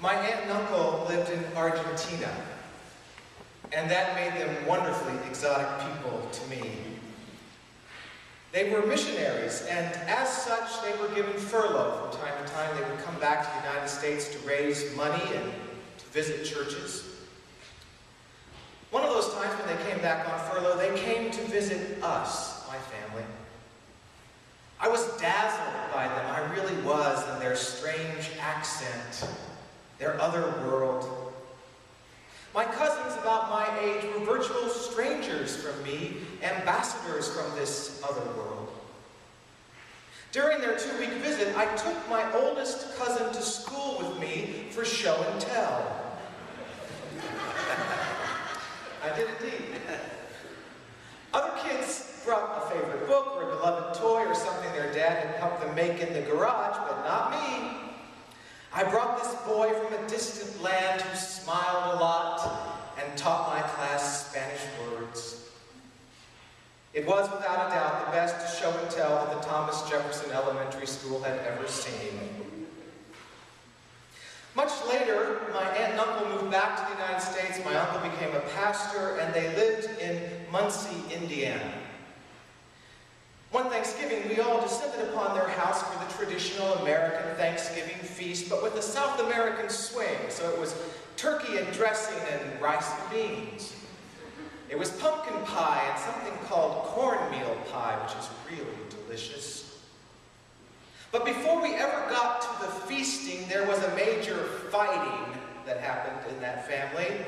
My aunt and uncle lived in Argentina, and that made them wonderfully exotic people to me. They were missionaries, and as such, they were given furlough. From time to time, they would come back to the United States to raise money and to visit churches. One of those times when they came back on furlough, they came to visit us, my family. I was dazzled by them, I really was, and their strange accent, their other world. My cousins about my age were virtual strangers from me, ambassadors from this other world. During their 2-week visit, I took my oldest cousin to school with me for show and tell. I did indeed. Other kids brought a favorite book or a beloved toy or something their dad had helped them make in the garage, but not me. I brought this boy from a distant land who smiled a lot and taught my class Spanish words. It was, without a doubt, the best show and tell that the Thomas Jefferson Elementary School had ever seen. Much later, my aunt and uncle moved back to the United States. My uncle became a pastor, and they lived in Muncie, Indiana. One Thanksgiving, we all descended upon their house for the traditional American Thanksgiving feast, but with a South American swing. So it was turkey and dressing and rice and beans. It was pumpkin pie and something called cornmeal pie, which is really delicious. But before we ever got to the feasting, there was a major fighting that happened in that family.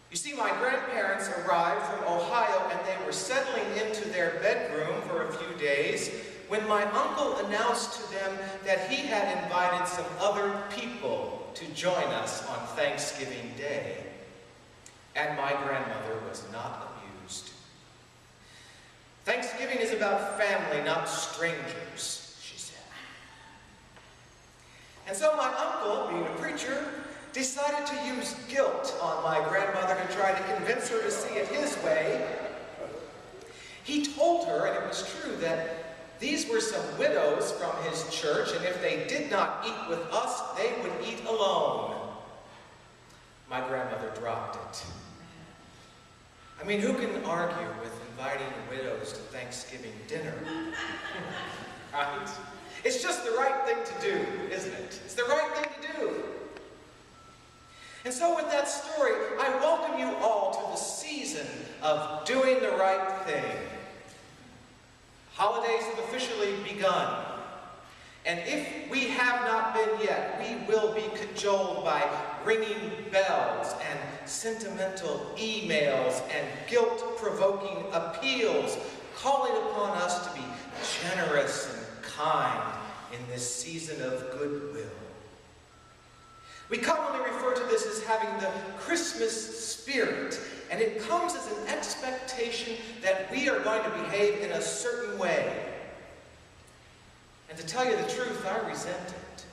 You see, my grandparents arrived from Ohio and they were settling into their bedroom for a few days when my uncle announced to them that he had invited some other people to join us on Thanksgiving Day. And my grandmother was not amused. Thanksgiving is about family, not strangers, she said. And so my uncle, being a preacher, decided to use guilt on my grandmother to try to convince her to see it his way. He told her, and it was true, that these were some widows from his church, and if they did not eat with us, they would eat alone. My grandmother dropped it. I mean, who can argue with inviting widows to Thanksgiving dinner? Right? It's just the right thing to do, isn't it? It's the right thing to do. And so with that story, I welcome you all to the season of doing the right thing. Holidays have officially begun. And if we have not been yet, we will be cajoled by ringing bells and sentimental emails and guilt-provoking appeals calling upon us to be generous and kind in this season of goodwill. We commonly refer to this as having the Christmas spirit, and it comes as an expectation that we are going to behave in a certain way. And to tell you the truth, I resent it.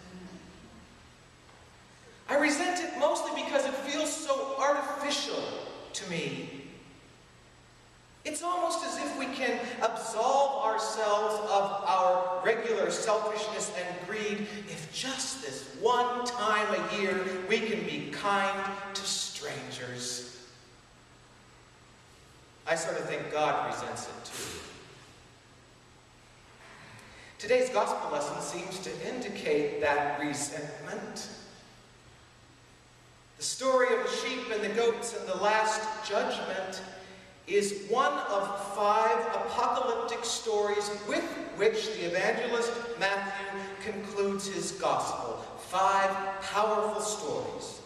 I resent it mostly because it feels so artificial to me. It's almost as if we can absolve ourselves of our regular selfishness and greed if just this one time a year we can be kind to strangers. I sort of think God resents it too. Today's gospel lesson seems to indicate that resentment. The story of the sheep and the goats and the last judgment is one of 5 apocalyptic stories with which the evangelist Matthew concludes his gospel. 5 powerful stories.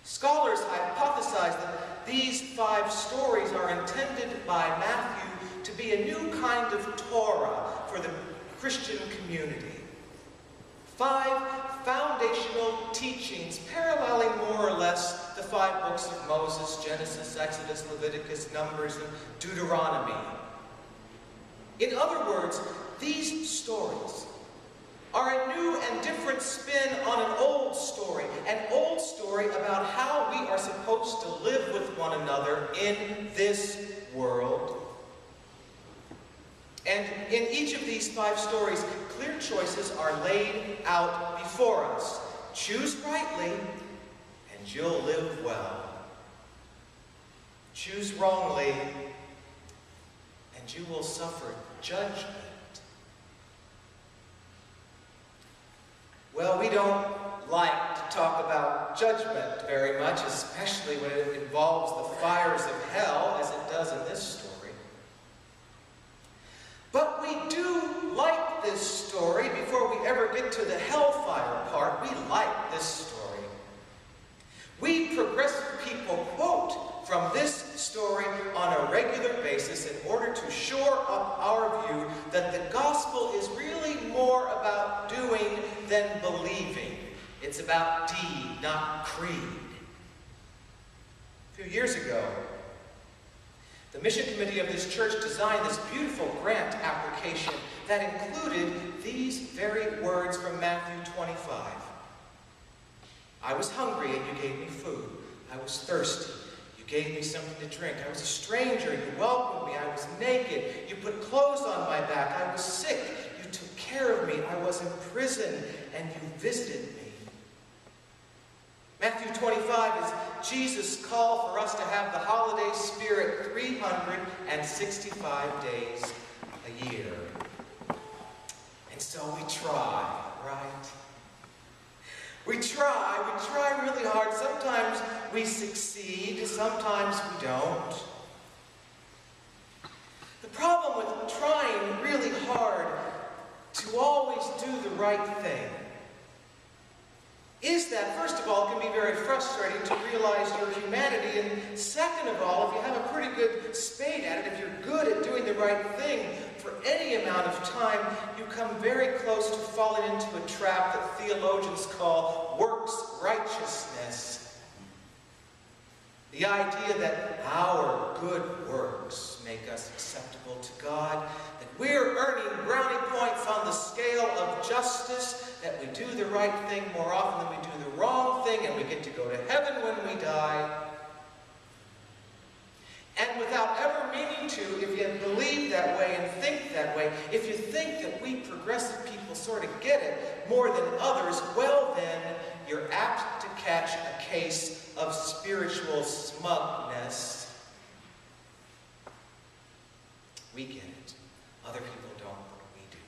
Scholars hypothesize that these 5 stories are intended by Matthew to be a new kind of Torah for the Christian community. 5 foundational teachings paralleling more or less the 5 books of Moses, Genesis, Exodus, Leviticus, Numbers, and Deuteronomy. In other words, these stories are a new and different spin on an old story about how we are supposed to live with one another in this world. And in each of these 5 stories, clear choices are laid out before us. Choose rightly, and you'll live well. Choose wrongly, and you will suffer judgment. Well, we don't like to talk about judgment very much, especially when it involves the fires of hell, as it does in this story. But we do like this story. Before we ever get to the hellfire part, we like this story. We progressive people quote from this story on a regular basis in order to shore up our view that the gospel is really more about doing than believing. It's about deed, not creed. A few years ago, the mission committee of this church designed this beautiful grant application that included these very words from Matthew 25. I was hungry and you gave me food. I was thirsty. You gave me something to drink. I was a stranger. You welcomed me. I was naked. You put clothes on my back. I was sick. You took care of me. I was in prison and you visited me. Matthew 25 is Jesus' call for us to have the holiday spirit 365 days a year. And so we try, right? We try really hard. Sometimes we succeed, sometimes we don't. The problem with trying really hard to always do the right thing is that, first of all, it can be very frustrating to realize your humanity, and second of all, if you have a pretty good spade at it, if you're good at doing the right thing for any amount of time, you come very close to falling into a trap that theologians call works righteousness. The idea that our good works make us acceptable to God, that we're earning brownie points on the scale of justice, that we do the right thing more often than we do the wrong thing, and we get to go to heaven when we die. And without ever meaning to, if you believe that way and think that way, if you think that we progressive people sort of get it more than others, well then, you're apt to catch a case of spiritual smugness. We get it. Other people don't, but we do.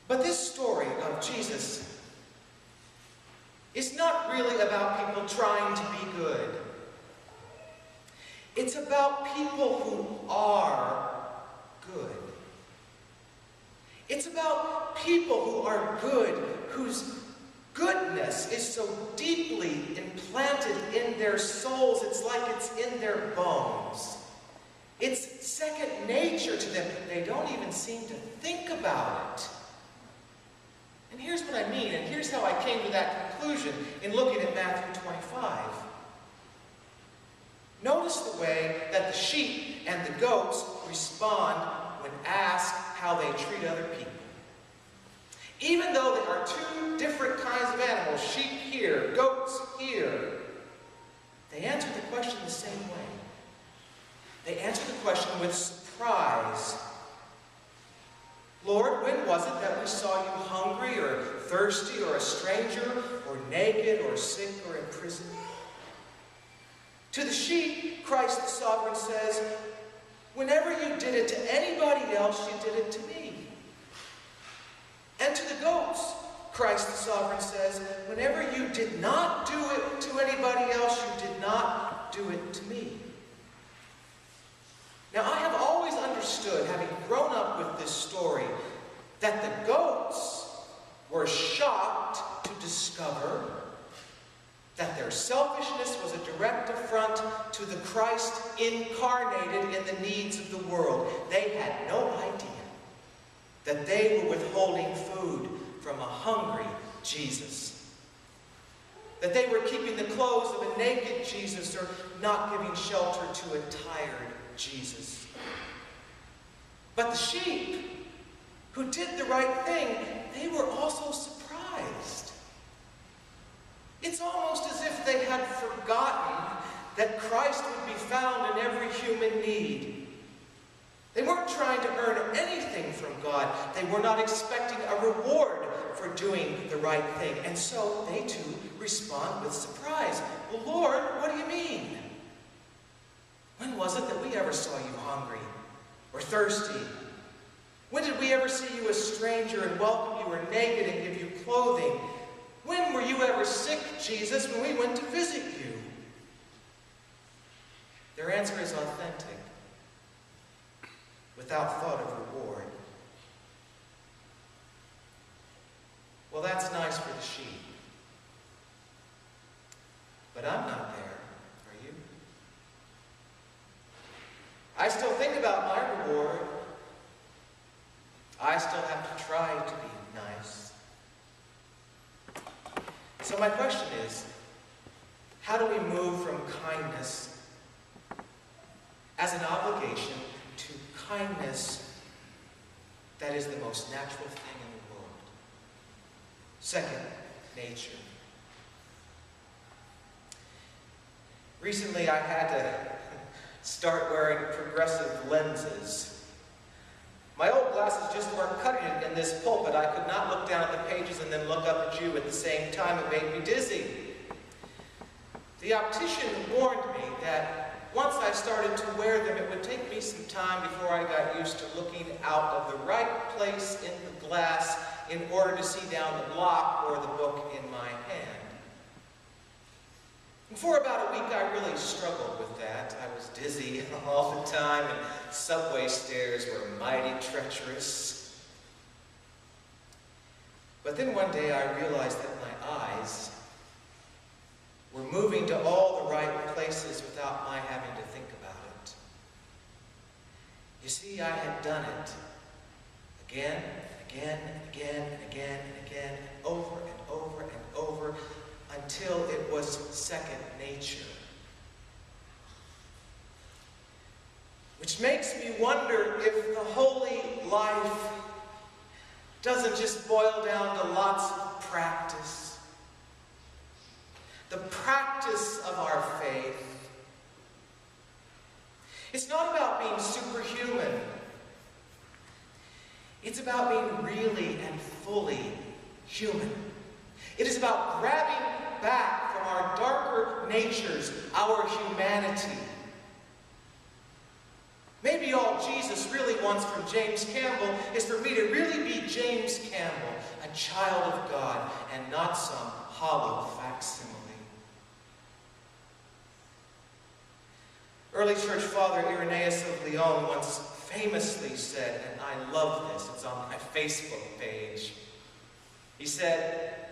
But this story of Jesus is not really about people trying to be good. It's about people who are good. It's about people who are good, whose goodness is so deeply implanted in their souls, it's like it's in their bones. It's second nature to them. They don't even seem to think about it. And here's what I mean, and here's how I came to that conclusion in looking at Matthew 25. Notice the way that the sheep and the goats respond when asked how they treat other people. Even though there are 2 different kinds of animals, sheep here, goats here, they answer the question the same way. They answer the question with surprise. Lord, when was it that we saw you hungry or thirsty or a stranger or naked or sick or in prison? To the sheep, Christ the Sovereign says, whenever you did it to anybody else, you did it to me. And to the goats, Christ the Sovereign says, whenever you did not do it to anybody else, you did not do it to me. Now, I have always understood, having grown up with this story, that the goats were shocked to discover that their selfishness was a direct affront to the Christ incarnated in the needs of the world. They had no idea that they were withholding food from a hungry Jesus. That they were keeping the clothes of a naked Jesus or not giving shelter to a tired Jesus. But the sheep who did the right thing, they were also surprised. It's almost as if they had forgotten that Christ would be found in every human need. God. They were not expecting a reward for doing the right thing. And so they too respond with surprise. Well, Lord, what do you mean? When was it that we ever saw you hungry or thirsty? When did we ever see you a stranger and welcome you, or naked and give you clothing? When were you ever sick, Jesus, when we went to visit you? Their answer is authentic, without thought of reward. Well, that's nice for the sheep. But I'm not there, are you? I still think about my reward. I still have to try to be nice. So my question is, how do we move from kindness as an obligation to kindness that is the most natural thing in the world? Second, nature. Recently I had to start wearing progressive lenses. My old glasses just weren't cutting it in this pulpit. I could not look down at the pages and then look up at you at the same time. It made me dizzy. The optician warned me that once I started to wear them, it would take me some time before I got used to looking out of the right place in the glass in order to see down the block or the book in my hand. And for about a week, I really struggled with that. I was dizzy all the time, and subway stairs were mighty treacherous. But then one day I realized that my eyes were moving to all the right places without my having to think about it. You see, I had done it again, and again, and again, and again, and again, and over and over and over, until it was second nature. Which makes me wonder if the holy life doesn't just boil down to lots of practice. The practice of our faith. It's not about being superhuman. It's about being really and fully human. It is about grabbing back from our darker natures, our humanity. Maybe all Jesus really wants from James Campbell is for me to really be James Campbell, a child of God, and not some hollow facsimile. Early church father Irenaeus of Lyon once famously said, and I love this, it's on my Facebook page, he said,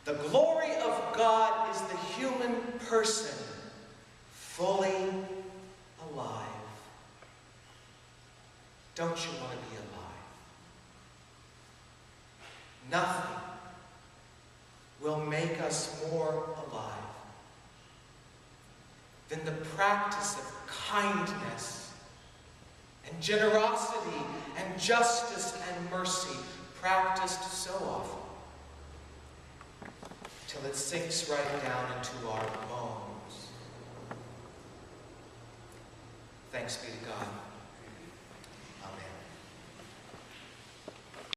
"The glory of God is the human person fully alive." Don't you want to be alive? Nothing will make us more alive than the practice of kindness and generosity and justice and mercy practiced so often till it sinks right down into our bones. Thanks be to God.